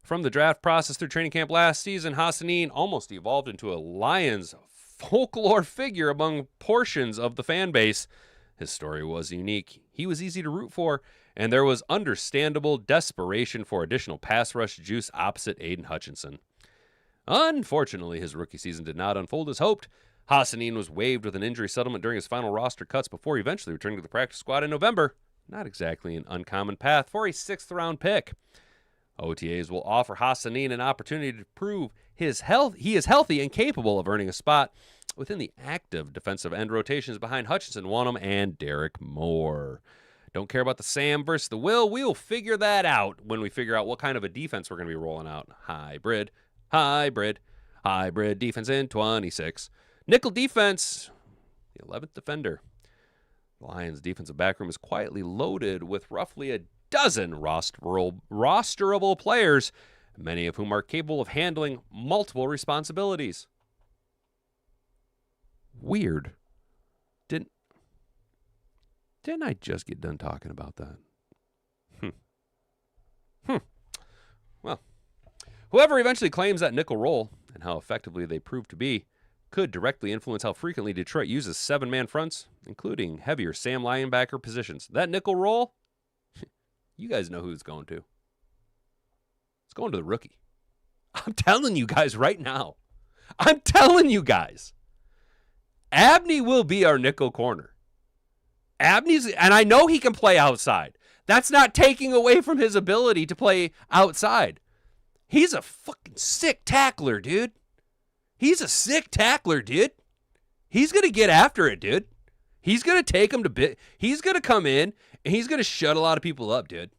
From the draft process through training camp last season, Hassanin almost evolved into a Lions folklore figure among portions of the fan base. His story was unique. He was easy to root for, and there was understandable desperation for additional pass rush juice opposite Aiden Hutchinson. Unfortunately, his rookie season did not unfold as hoped. Hassanin was waived with an injury settlement during his final roster cuts before eventually returning to the practice squad in November. Not exactly an uncommon path for a 6th-round pick. OTAs will offer Hassanin an opportunity to prove he is healthy and capable of earning a spot within the active defensive end rotations behind Hutchinson, Wonnum, and Derek Moore. Don't care about the Sam versus the Will. We'll figure that out when we figure out what kind of a defense we're going to be rolling out. Hybrid defense in 26. Nickel defense, the 11th defender. The Lions' defensive backroom is quietly loaded with roughly a dozen rosterable players, many of whom are capable of handling multiple responsibilities. Weird. Didn't I just get done talking about that? Well, Whoever eventually claims that nickel role, and how effectively they prove to be, could directly influence how frequently Detroit uses 7-man fronts, including heavier Sam linebacker positions. That nickel role, you guys know who it's going to. It's going to the rookie. I'm telling you guys right now. I'm telling you guys. Abney will be our nickel corner. Abney's, and I know he can play outside. That's not taking away from his ability to play outside. He's a fucking sick tackler, dude. He's a sick tackler, dude. He's going to get after it, dude. He's going to take him to bit. He's going to come in, and he's going to shut a lot of people up, dude.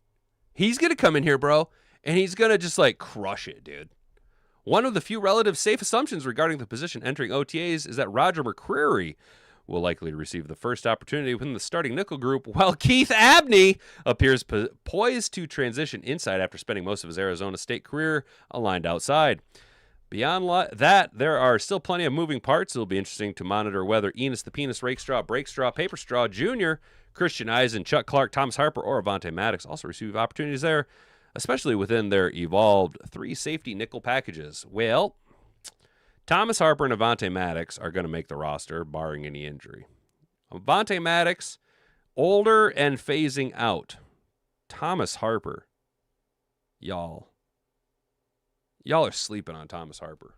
He's going to come in here, bro, and he's going to just, like, crush it, dude. One of the few relative safe assumptions regarding the position entering OTAs is that Roger McCreary will likely receive the first opportunity within the starting nickel group, while Keith Abney appears poised to transition inside after spending most of his Arizona State career aligned outside. Beyond that, there are still plenty of moving parts. It'll be interesting to monitor whether Enos the Penis, Rakestraw, Breakstraw, Paperstraw Jr., Christian Eisen, Chuck Clark, Thomas Harper, or Avante Maddox also receive opportunities there, especially within their evolved 3-safety nickel packages. Well, Thomas Harper and Avante Maddox are going to make the roster, barring any injury. Avante Maddox, older and phasing out. Thomas Harper, y'all are sleeping on Thomas Harper.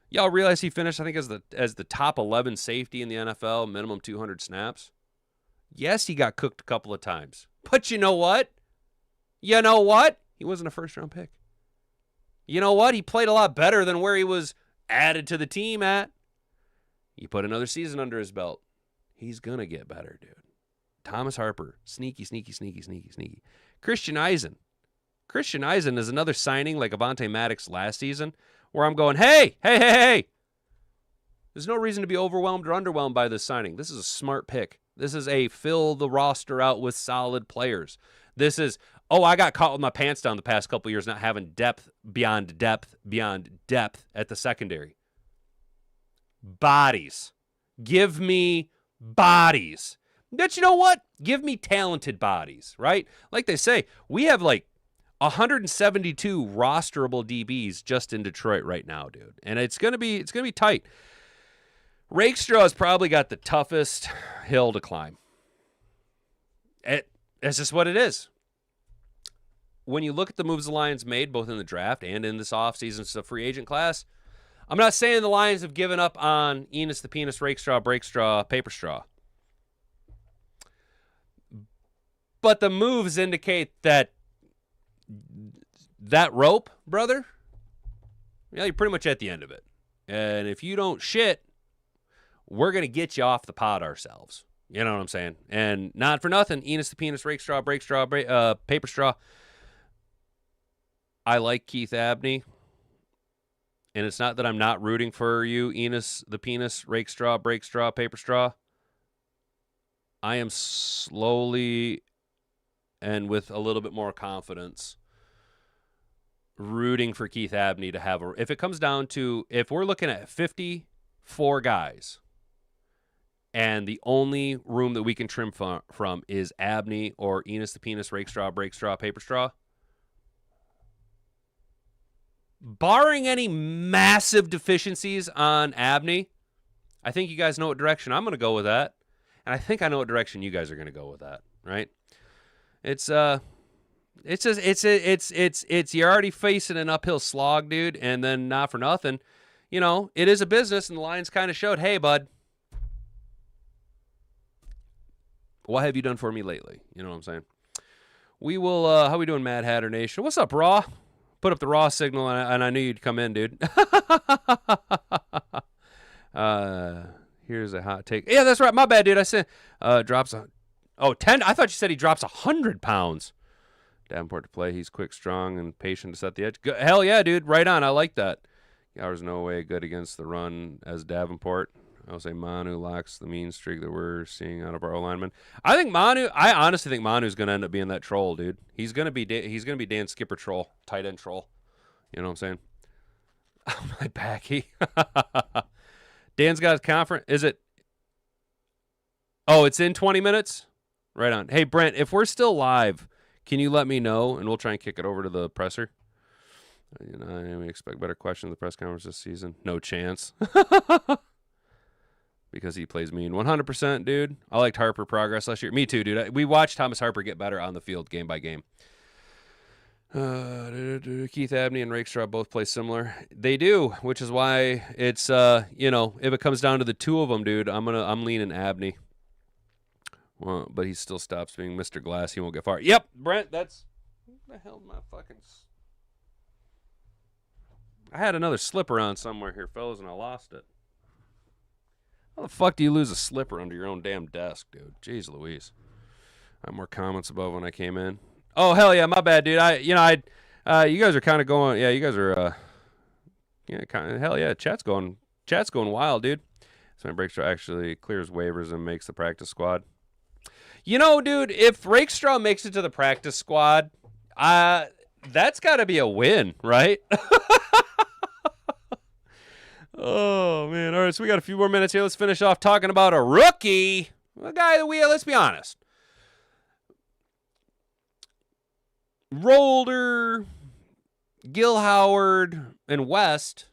Y'all realize he finished, I think, as the top 11 safety in the NFL, minimum 200 snaps? Yes, he got cooked a couple of times. But you know what? He wasn't a first-round pick. You know what? He played a lot better than where he was added to the team at. You put another season under his belt. He's going to get better, dude. Thomas Harper, sneaky. Christian Eisen is another signing like Avante Maddox last season, where I'm going, hey. There's no reason to be overwhelmed or underwhelmed by this signing. This is a smart pick. This is a fill the roster out with solid players. This is, I got caught with my pants down the past couple of years not having depth beyond depth at the secondary. Bodies. Give me bodies. But you know what? Give me talented bodies, right? Like they say, we have like 172 rosterable DBs just in Detroit right now, dude. And it's gonna be tight. Rakestraw's probably got the toughest hill to climb. That's just what it is. When you look at the moves the Lions made, both in the draft and in this offseason, it's a free agent class. I'm not saying the Lions have given up on Enos the Penis, Rakestraw, Breakstraw, Paperstraw. But the moves indicate that rope, brother, you're pretty much at the end of it. And if you don't shit, we're going to get you off the pot ourselves. You know what I'm saying? And not for nothing, Enos the Penis, Rakestraw, Breakstraw, Paperstraw. I like Keith Abney. And it's not that I'm not rooting for you, Enos the Penis, Rakestraw, Breakstraw, Paperstraw. I am slowly and with a little bit more confidence rooting for Keith Abney to have if it comes down to, if we're looking at 54 guys and the only room that we can trim from is Abney or Enos the Penis, Rakestraw, Breakstraw, Paperstraw, barring any massive deficiencies on Abney, I think you guys know what direction I'm going to go with that. And I think I know what direction you guys are going to go with that, right? It's you're already facing an uphill slog, dude, and then not for nothing, it is a business, and the Lions kind of showed, hey, bud, what have you done for me lately? You know what I'm saying? We will, how we doing, Mad Hatter Nation? What's up, Raw? Put up the Raw signal, and I knew you'd come in, dude. Here's a hot take. Yeah, that's right. My bad, dude. I said drops 10. I thought you said he drops 100 pounds. Davenport to play. He's quick, strong, and patient to set the edge. Hell yeah, dude. Right on. I like that. Gower's no way good against the run as Davenport. I'll say Manu locks the mean streak that we're seeing out of our O-linemen. I honestly think Manu's going to end up being that troll, dude. He's going to be Dan Skipper troll, tight end troll. You know what I'm saying? Oh, my backy. Dan's got his conference. Is it? Oh, it's in 20 minutes? Right on. Hey, Brent, if we're still live, can you let me know, and we'll try and kick it over to the presser? We expect better questions in the press conference this season. No chance. Because he plays mean. 100%, dude. I liked Harper progress last year. Me too, dude. We watched Thomas Harper get better on the field game by game. Keith Abney and Rakestraw both play similar. They do, which is why it's if it comes down to the two of them, dude, I'm leaning Abney. Well, but he still stops being Mr. Glass. He won't get far. Yep, Brent. That's what the hell my fucking. I had another slipper on somewhere here, fellas, and I lost it. How the fuck do you lose a slipper under your own damn desk, dude? Jeez Louise. I have more comments above when I came in. Oh, hell yeah, my bad, dude. You guys are kind of going, yeah, you guys are, kind of, hell yeah, chat's going wild, dude. So my Rakestraw actually clears waivers and makes the practice squad. Dude, if Rakestraw makes it to the practice squad, that's got to be a win, right? Oh, man. All right, so we got a few more minutes here. Let's finish off talking about a rookie. A guy that let's be honest. Rolder, Gil Howard, and West,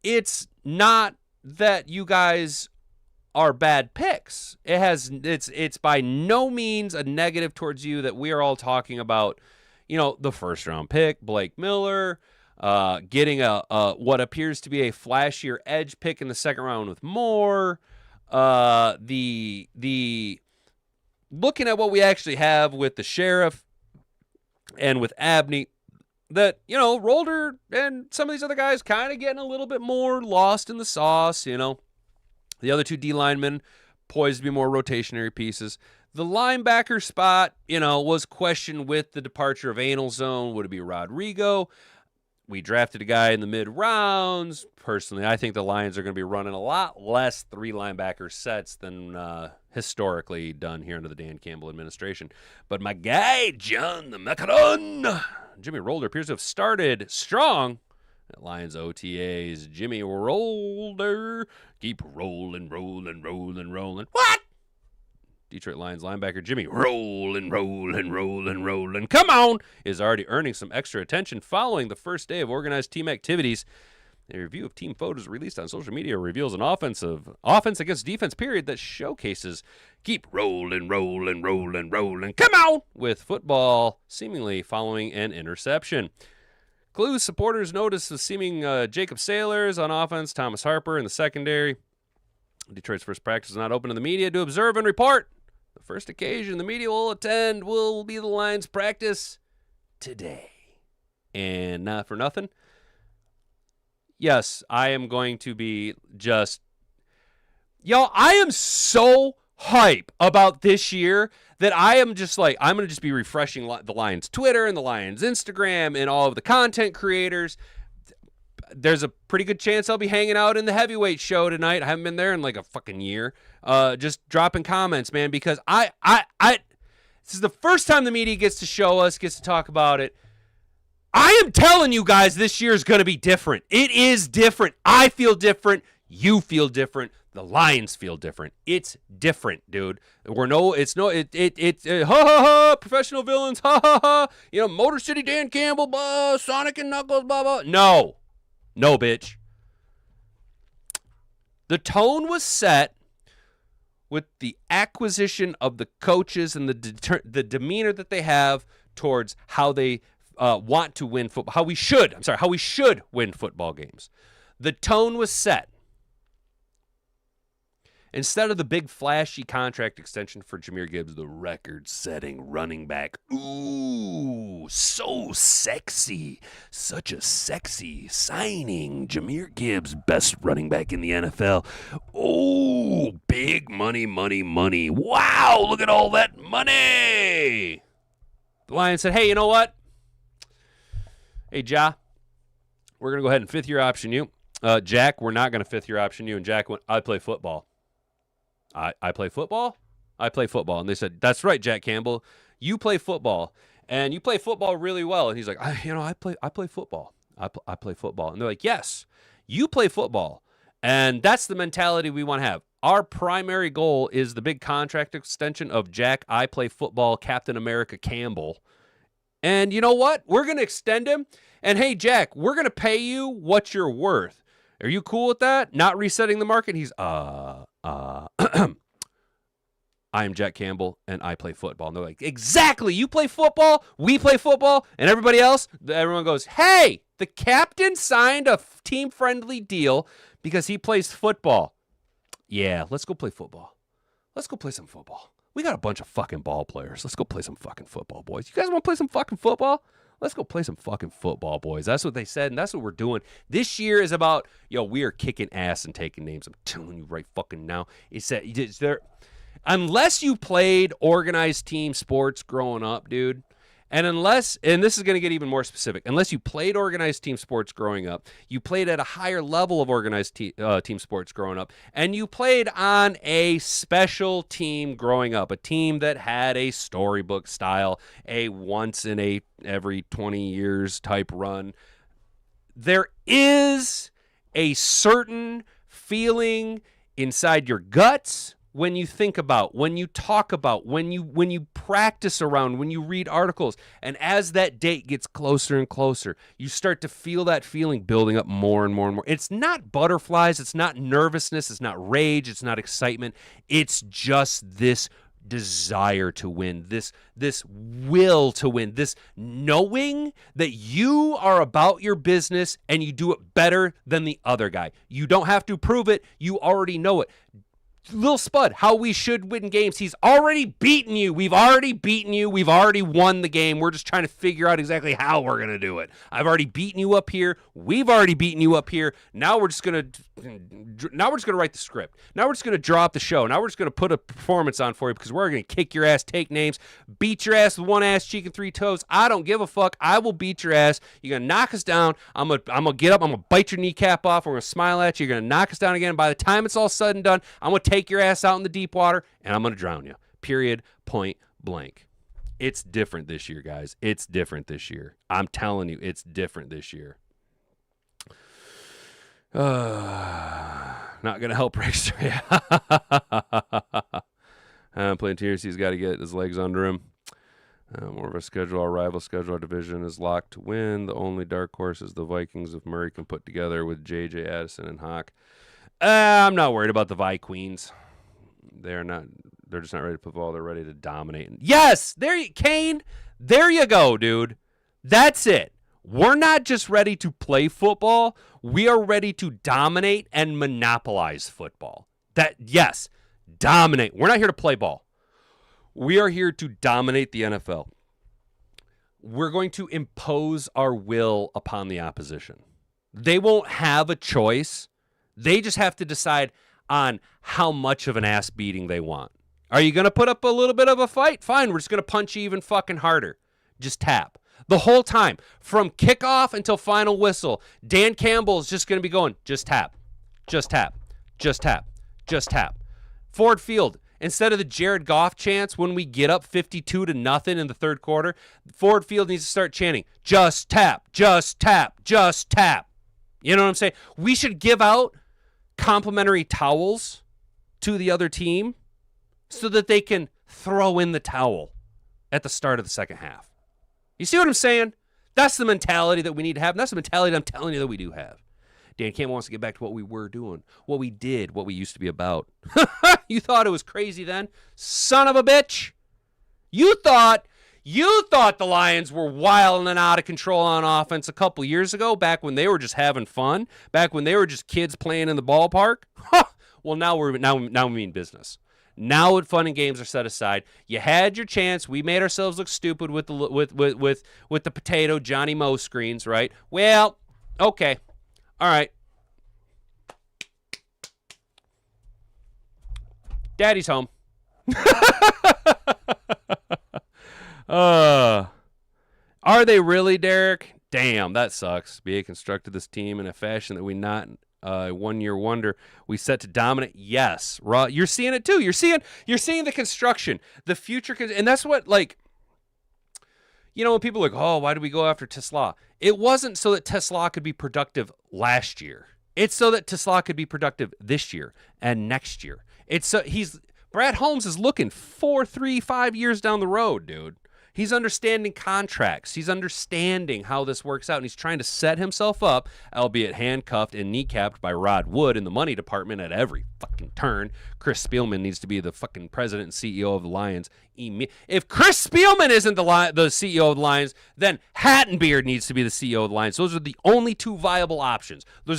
it's not that you guys are bad picks. It's by no means a negative towards you that we are all talking about, the first round pick, Blake Miller, getting a what appears to be a flashier edge pick in the second round with Moore, the looking at what we actually have with the Sheriff and with Abney, that, Rolder and some of these other guys kind of getting a little bit more lost in the sauce, The other two D linemen poised to be more rotationary pieces. The linebacker spot, was questioned with the departure of Anal Zone. Would it be Rodrigo? We drafted a guy in the mid-rounds. Personally, I think the Lions are going to be running a lot less three linebacker sets than historically done here under the Dan Campbell administration. But my guy, John the Macaron, Jimmy Rolder, appears to have started strong at Lions OTAs. Jimmy Rolder, keep rolling. What? Detroit Lions linebacker Jimmy rolling. Come on! Is already earning some extra attention following the first day of organized team activities. A review of team photos released on social media reveals an offense against defense period that showcases keep rolling. Come on! With football seemingly following an interception. Clues supporters notice the seeming Jacob Sailors on offense, Thomas Harper in the secondary. Detroit's first practice is not open to the media to observe and report. The first occasion the media will attend will be the Lions practice today. And not for nothing, yes, I am going to be just... I am so hype about this year that I am just like, I'm going to just be refreshing the Lions Twitter and the Lions Instagram and all of the content creators. There's a pretty good chance I'll be hanging out in the heavyweight show tonight. I haven't been there in like a fucking year. Just dropping comments, man, because this is the first time the media gets to show us, gets to talk about it. I am telling you guys, this year is going to be different. It is different. I feel different. You feel different. The Lions feel different. It's different, dude. It's professional villains, Motor City Dan Campbell, Sonic and Knuckles, blah, blah. No, bitch. The tone was set with the acquisition of the coaches and the demeanor that they have towards how they want to win football. How we should win football games. The tone was set. Instead of the big flashy contract extension for Jahmyr Gibbs, the record-setting running back. Ooh, so sexy. Such a sexy signing. Jahmyr Gibbs, best running back in the NFL. Oh, big money. Wow, look at all that money. The Lions said, hey, you know what? Hey, Ja, we're going to go ahead and fifth-year option you. Jack, we're not going to fifth-year option you. And Jack went, I play football. I play football? I play football. And they said, that's right, Jack Campbell. You play football. And you play football really well. And he's like, I play football. I play football. And they're like, yes, you play football. And that's the mentality we want to have. Our primary goal is the big contract extension of Jack, I play football, Captain America Campbell. And you know what? We're going to extend him. And hey, Jack, we're going to pay you what you're worth. Are you cool with that? Not resetting the market? He's, I am Jack Campbell, and I play football. And they're like, exactly. You play football, we play football, and everybody else, everyone goes, hey, the captain signed a team-friendly deal because he plays football. Yeah, let's go play football. Let's go play some football. We got a bunch of fucking ball players. Let's go play some fucking football, boys. You guys want to play some fucking football? Let's go play some fucking football, boys. That's what they said, and that's what we're doing. This year is about, we are kicking ass and taking names. I'm telling you right fucking now. It's there. Unless you played organized team sports growing up, dude, and this is going to get even more specific, unless you played organized team sports growing up, you played at a higher level of organized team sports growing up, and you played on a special team growing up, a team that had a storybook style, a once in a every 20 years type run, there is a certain feeling inside your guts when you think about, when you talk about, when you practice around, when you read articles, and as that date gets closer and closer, you start to feel that feeling building up more and more and more. It's not butterflies, it's not nervousness, it's not rage, it's not excitement. It's just this desire to win, this will to win, this knowing that you are about your business and you do it better than the other guy. You don't have to prove it, you already know it. Lil Spud, how we should win games. He's already beaten you. We've already beaten you. We've already won the game. We're just trying to figure out exactly how we're going to do it. I've already beaten you up here. We've already beaten you up here. Now we're just going to write the script. Now we're just going to draw up the show. Now we're just going to put a performance on for you because we're going to kick your ass, take names, beat your ass with one ass cheek and three toes. I don't give a fuck. I will beat your ass. You're going to knock us down. I'm going to get up. I'm going to bite your kneecap off. We're going to smile at you. You're going to knock us down again. By the time it's all said and done, I'm going to take your ass out in the deep water, and I'm going to drown you. Period. Point blank. It's different this year, guys. It's different this year. I'm telling you, it's different this year. Not going to help Rickster. Playing tiers, he's got to get his legs under him. More of a schedule, our rival schedule, our division is locked to win. The only dark horse is the Vikings if Murray can put together with J.J. Addison and Hawk. I'm not worried about the Vi-Queens. They're just not ready to put ball. They're ready to dominate. Yes, Kane, there you go, dude. That's it. We're not just ready to play football. We are ready to dominate and monopolize football. Yes, dominate. We're not here to play ball. We are here to dominate the NFL. We're going to impose our will upon the opposition. They won't have a choice. They just have to decide on how much of an ass beating they want. Are you going to put up a little bit of a fight? Fine, we're just going to punch you even fucking harder. Just tap. The whole time, from kickoff until final whistle, Dan Campbell is just going to be going, just tap, just tap, just tap, just tap. Ford Field, instead of the Jared Goff chants when we get up 52-0 in the third quarter, Ford Field needs to start chanting, just tap, just tap, just tap. You know what I'm saying? We should give out complimentary towels to the other team so that they can throw in the towel at the start of the second half. You see what I'm saying? That's the mentality that we need to have. And that's the mentality that I'm telling you that we do have. Dan Campbell wants to get back to what we were doing, what we did, what we used to be about. You thought it was crazy then? Son of a bitch. You thought the Lions were wild and out of control on offense a couple years ago, back when they were just having fun, back when they were just kids playing in the ballpark. Well, now we mean business. Now fun and games are set aside. You had your chance. We made ourselves look stupid with the potato Johnny Moe screens, right? Well, okay, all right. Daddy's home. Are they really, Derek? Damn, that sucks. BA constructed this team in a fashion that we not a one-year wonder. We set to dominate. Yes, you're seeing it too. You're seeing the construction, the future, and that's what, like, you know, when people are like, oh, why did we go after Tesla? It wasn't so that Tesla could be productive last year. It's so that Tesla could be productive this year and next year. Brad Holmes is looking 4, 3, 5 years down the road, dude. He's understanding contracts. He's understanding how this works out, and he's trying to set himself up, albeit handcuffed and kneecapped by Rod Wood in the money department at every fucking turn. Chris Spielman needs to be the fucking president and CEO of the Lions. If Chris Spielman isn't the CEO of the Lions, then Hattenbeard needs to be the CEO of the Lions. Those are the only two viable options. Do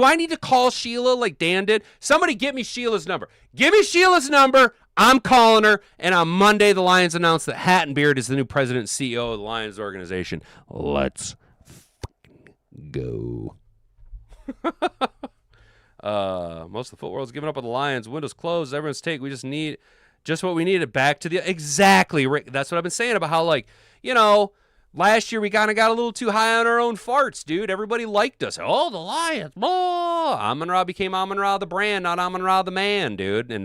I need to call Sheila like Dan did? Somebody get me Sheila's number. Give me Sheila's number. I'm calling her, and on Monday, the Lions announced that Hattenbeard is the new president and CEO of the Lions organization. Let's go. Most of the football world's giving up on the Lions. Windows closed. Everyone's take. We just need just what we needed back to the exactly. Rick, that's what I've been saying about how, like, you know, last year we kind of got a little too high on our own farts, dude. Everybody liked us. Oh, the Lions. Oh, Amon-Ra became Amon-Ra the brand, not Amon-Ra the man, dude. And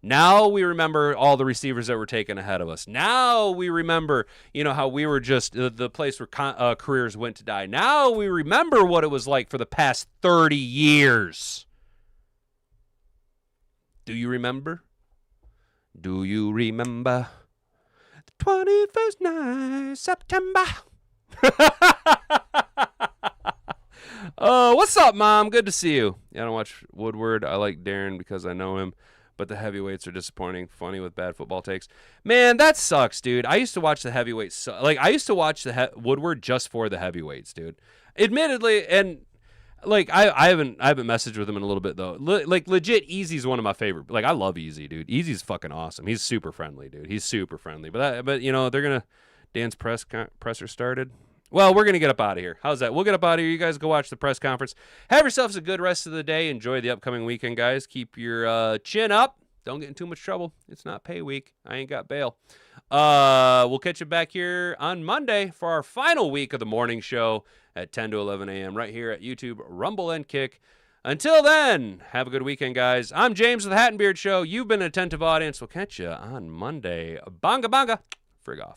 now we remember all the receivers that were taken ahead of us. Now we remember, you know, how we were just the place where careers went to die. Now we remember what it was like for the past 30 years. Do you remember? Do you remember? 21st night, September. What's up, Mom? Good to see you. Yeah, I don't watch Woodward. I like Darren because I know him, but the heavyweights are disappointing. Funny with bad football takes. Man, that sucks, dude. I used to watch the heavyweights. I used to watch the Woodward just for the heavyweights, dude. Admittedly, and like I haven't messaged with him in a little bit though. Legit, Easy's one of my favorite. Like, I love Easy, dude. Easy's fucking awesome. He's super friendly, dude. He's super friendly. But you know, they're gonna Dan's presser started. Well, we're gonna get up out of here. How's that? We'll get up out of here. You guys go watch the press conference. Have yourselves a good rest of the day. Enjoy the upcoming weekend, guys. Keep your chin up. Don't get in too much trouble. It's not pay week. I ain't got bail. We'll catch you back here on Monday for our final week of the morning show at 10 to 11 a.m. right here at YouTube, Rumble and Kick. Until then, have a good weekend, guys. I'm James with the Hat and Beard Show. You've been an attentive audience. We'll catch you on Monday. Bonga bonga. Frig off.